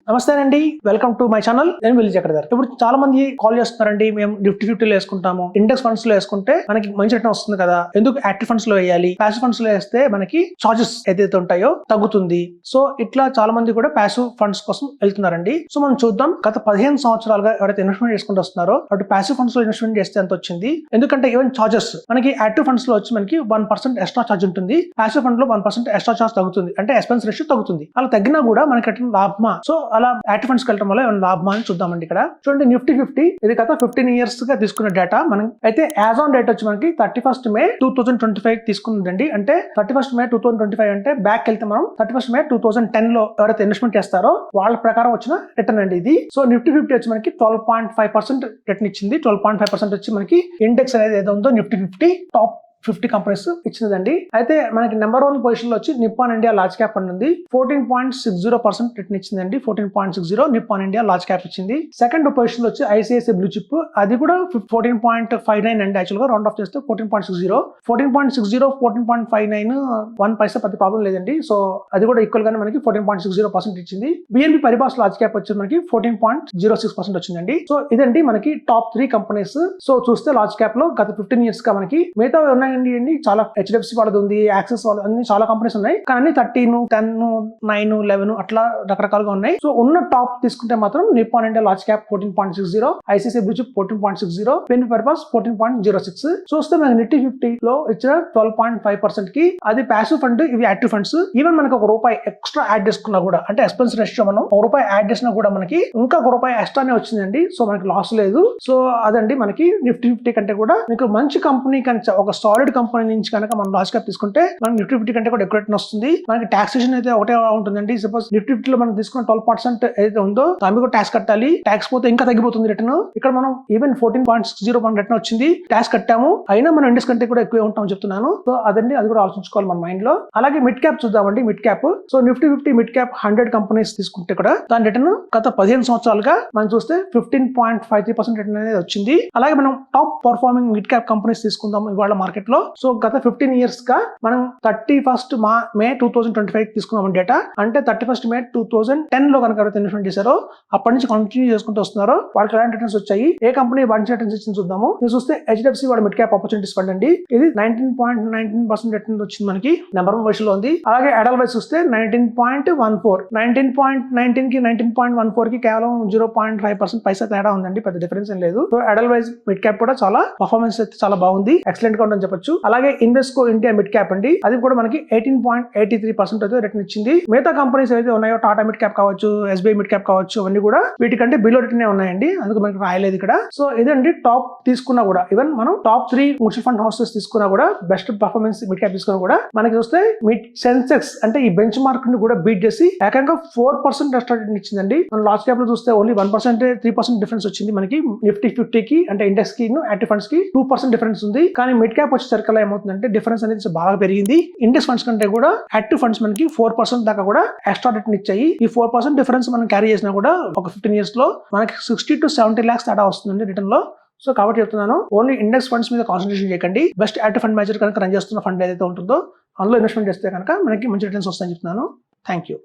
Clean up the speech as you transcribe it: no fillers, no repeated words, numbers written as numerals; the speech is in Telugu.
నమస్తే అండి, వెల్కమ్ టు మై ఛానల్. నేను విల్లి చక్రధర్. ఇప్పుడు చాలా మంది కాల్ చేస్తున్నారండి, మేము నిఫ్టీ 50లో వేసుకుంటాము, ఇండెక్స్ ఫండ్స్ లో వేసుకుంటే మనకి మంచి రిటర్న్ వస్తుంది కదా, ఎందుకు యాక్టివ్ ఫండ్స్ లో వేయాలి, ప్యాసివ్ ఫండ్స్ లో వేస్తే మనకి చార్జెస్ ఏదైతే ఉంటాయో తగ్గుతుంది. సో ఇట్లా చాలా మంది కూడా ప్యాసివ్ ఫండ్స్ కోసం వెళ్తున్నారండి. సో మనం చూద్దాం, గత 15 సంవత్సరాలుగా ఎవరైతే ఇన్వెస్ట్మెంట్ చేసుకుంటూ వస్తున్నారో అటు ప్యాసివ్ ఫండ్స్ లో ఇన్వెస్ట్మెంట్ చేస్తే ఎంత వచ్చింది. ఎందుకంటే ఈవెన్ చార్జెస్ మనకి యాక్టివ్ ఫండ్స్ లో వచ్చి మనకి 1% ఎక్స్ట్రా చార్జ్ ఉంటుంది, ప్యాసివ్ ఫండ్ లో 1% ఎక్స్ట్రా చార్జ్ తగ్గుతుంది, అంటే ఎక్స్పెన్స్ రేషియో తగ్గుతుంది. అలా తగ్గినా కూడా మనకి రిటర్న్ లాభమా? సో అలా యాక్టివ్ ఫండ్స్ వెళ్ళడం వల్ల ఏమైనా లాభమా అని చూద్దామండి. ఇక్కడ చూడండి, నిఫ్టీ 50 ఇది గత 15 years గా తీసుకున్న డేటా. మనం అయితే యాజ్ ఆన్ డేట్ వచ్చి మనకి 31st May 2025 తీసుకుందండి. అంటే 31st May 2025 అంటే బ్యాక్ వెళ్తే మనం 31st May 2010 లో ఎవరైతే ఇన్వెస్ట్మెంట్ చేస్తారో వాళ్ళ ప్రకారం వచ్చిన రిటర్న్ అండి ఇది. సో నిఫ్టీ 50 వచ్చి మనకి 12.5% రిటర్న్ ఇచ్చింది. 12.5% వచ్చి మనకి ఇండెక్స్ అనేది ఏదో ఉందో నిఫ్టీ 50 టాప్ 50 కంపెనీస్ ఇచ్చినదండి. అయితే మనకి నెంబర్ 1 పొజిషన్ లో వచ్చి Nippon India large cap fund ఉంది. 14.60% రిటర్న్ ఇచ్చిందండి. 14.60 నిప్పాన్ ఇండియా లార్జ్ క్యాప్ ఇచ్చింది. సెకండ్ పొజిషన్ లో వచ్చి ఐసిఐసిఐ బ్లూ చిప్, అది కూడా 14.59 అండి. యాక్చువల్ గా రౌండ్ ఆఫ్ చేస్తే 14.60 14.59 1 పైసా పెద్ద ప్రాబ్లం లేదండి. సో అది కూడా ఈక్వల్ గానే మనకి 14.60% ఇచ్చింది. బిఎన్పి పరిబాస్ లార్జ్ క్యాప్ వచ్చి మనకి 14.06% వచ్చిందండి. సో ఇదండి మనకి టాప్ 3 కంపెనీస్. సో చూస్తే లార్జ్ క్యాప్ లో గత 15 years గా మనకి మిగతా ఉన్నాయండి. చాలా హెచ్డిఎఫ్సి వాళ్ళది ఉంది, యాక్సిస్ వాళ్ళది, అన్ని చాలా కంపెనీస్ ఉన్నాయి. కానీ 13, 10, 9, 11 అట్లా రకరకాలుగా ఉన్నాయి. సో ఉన్న టాప్ తీసుకుంటే మాత్రం Nippon India large cap 14.60, ICICI blue chip 14.60, BNP పరిబాస్ 14.06. చూస్తే మనకి నిఫ్టీ 50 లో ఇచ్చిన 12.5% కి అది ప్యాసివ్ ఫండ్, ఇవి యాక్టివ్ ఫండ్స్. ఈవెన్ మనకి ₹1 ఎక్స్ట్రా యాడ్ చేసుకున్నా కూడా, అంటే ఎక్స్పెన్స్ రేషియో మనం ₹1 యాడ్ చేసినా కూడా మనకి ఇంకా ₹1 ఎక్స్ట్రానే వచ్చిందండి. సో మనకి లాస్ లేదు. సో అదండి మనకి నిఫ్టీ 50 కంటే కూడా మీకు మంచి కంపెనీ కనుక, ఒక సాలిడ్ కంపెనీ నుంచి కనుక మనం లార్జ్ క్యాప్ తీసుకుంటే మనకి నిఫ్టీ 50 కంటే కూడా ఎక్కువ రిటర్న్ వస్తుంది. మనకి టాక్సేషన్ అయితే ఒకటే ఉంటుందండి. సపోజ్ నిఫ్టీ 50 లో మనం తీసుకున్న 12% ఏదైతే ఉందో దాని కూడా ట్యాక్స్ కట్టాలి. ట్యాక్స్ పోతే ఇంకా తగ్గిపోతుంది రిటర్న్. ఇక్కడ మనం ఈవెన్ 14.60 రిటర్న్ వచ్చింది, ట్యాక్స్ కట్టాము, అయినా మనం ఇండెక్స్ కంటే కూడా ఎక్కువ ఉంటాం చెప్తున్నాను. సో అదండి, అది కూడా ఆలోచించుకోవాలి మన మైండ్ లో. అలాగే మిడ్ క్యాప్ చూద్దామండి. Mid cap, so Nifty 50 mid cap 100 companies తీసుకుంటే కూడా దాని రిటర్న్ గత 15 సంవత్సరాలుగా మనం చూస్తే 15.53% రిటర్న్ అనేది వచ్చింది. అలాగే మనం top performing mid cap companies తీసుకుందాం ఇవాళ మార్కెట్ లో. సో గత 15 years గా మనం 31st May 2025 తీసుకున్నాం డేటా. అంటే 31st May 2010 లో కనుక ఎవరైతే ఇన్వెస్ట్మెంట్ చేశారో అప్పటి నుంచి కంటిన్యూ చేసుకుంటూ వస్తున్నారో వాళ్ళకి ఎలాంటి రిటర్న్స్ వచ్చాయి, ఏ కంపెనీ మంచి రిటర్న్స్ ఇచ్చింది చూద్దాము. మీరు చూస్తే హెచ్డిఎఫ్సి వాళ్ళ మిడ్ క్యాప్ ఆపర్చునిటీస్ ఫండ్ అండి. ఇది 19.19% రిటర్న్ వచ్చింది, మనకి నెంబర్ 1 పొజిషన్ లో ఉంది. అలాగే ఎడల్ వైస్ చూస్తే 19.14, 19.19 కి 19.14 కి కేవలం 0.5% పైసా తేడా ఉందండి, పెద్ద డిఫరెన్స్ ఏం లేదు. సో ఎడల్ వైస్ మిడ్ క్యాప్ కూడా చాలా పర్ఫార్మెన్స్ అయితే చాలా బాగుంది, ఎక్సలెంట్ గా ఉందని చెప్పొచ్చు. అలాగే ఇన్వెస్కో ఇండియా మిడ్ క్యాప్ అండి, అది కూడా మనకి 18.83% అయితే రిటర్న్ ఇచ్చింది. మిగతా కంపెనీస్ ఏవైతే ఉన్నాయో, టాటా మిడ్ క్యాప్ కావచ్చు, ఎస్బీఐ మిడ్ క్యాప్ కావచ్చు, అవన్నీ కూడా వీటికంటే బిలో రిటర్న్ ఉన్నాయండి, అందుకు మనకి రాయలేదు ఇక్కడ. సో ఇదండి టాప్ తీసుకున్నా కూడా, ఈవెన్ మనం టాప్ 3 మ్యూచువల్ ఫండ్ హౌసెస్ తీసుకున్నా కూడా, బెస్ట్ పర్ఫార్మెన్స్ మిడ్ క్యాప్ తీసుకున్నా కూడా మనకి చూస్తే మిడ్ సెన్సెక్స్ అంటే ఈ బెంచ్ మార్క్ ని కూడా బీట్ చేసి ఏకంగా 4% ఎక్స్ట్రా రిటర్న్ ఇచ్చిందండి. మనం లాస్ట్ క్యాప్ లో చూస్తే ఓన్లీ 1%, 3% డిఫరెన్స్ వచ్చింది మనకి నిఫ్టీ 50 కి, అంటే ఇండెక్స్ కి, యాక్టివ్ ఫండ్స్ కి 2% డిఫరెన్స్ ఉంది. కానీ మిడ్ క్యాప్ వచ్చే సర్కిల్ ఏమవుతుందంటే డిఫరెన్స్ అనేది బాగా పెరిగింది. ఇండెక్స్ ఫండ్స్ కంటే కూడా యాక్టివ్ ఫండ్స్ మనకి 4% దాకా కూడా ఎక్స్ట్రా రిటర్న్ ఇచ్చాయి. ఈ 4% డిఫరెన్స్ మనం క్యారీ చేసినా కూడా ఒక 15 years లో మనకి 60 to 70 lakhs తేడా వస్తుందండి రిటర్న్ లో. సో కాబట్టి చెప్తున్నాను, ఓన్లీ ఇండెక్స్ ఫండ్స్ మీద కాన్సన్ట్రేషన్ చేయకండి. బెస్ట్ యాక్టివ్ ఫండ్ మేనేజర్ కనుక రన్ చేస్తున్న ఫండ్ ఏదైతే ఉంటుందో అందులో ఇన్వెస్ట్మెంట్ చేస్తే కనుక మనకి మంచి రిటర్న్స్ వస్తాయని చెప్తున్నాను. Thank you.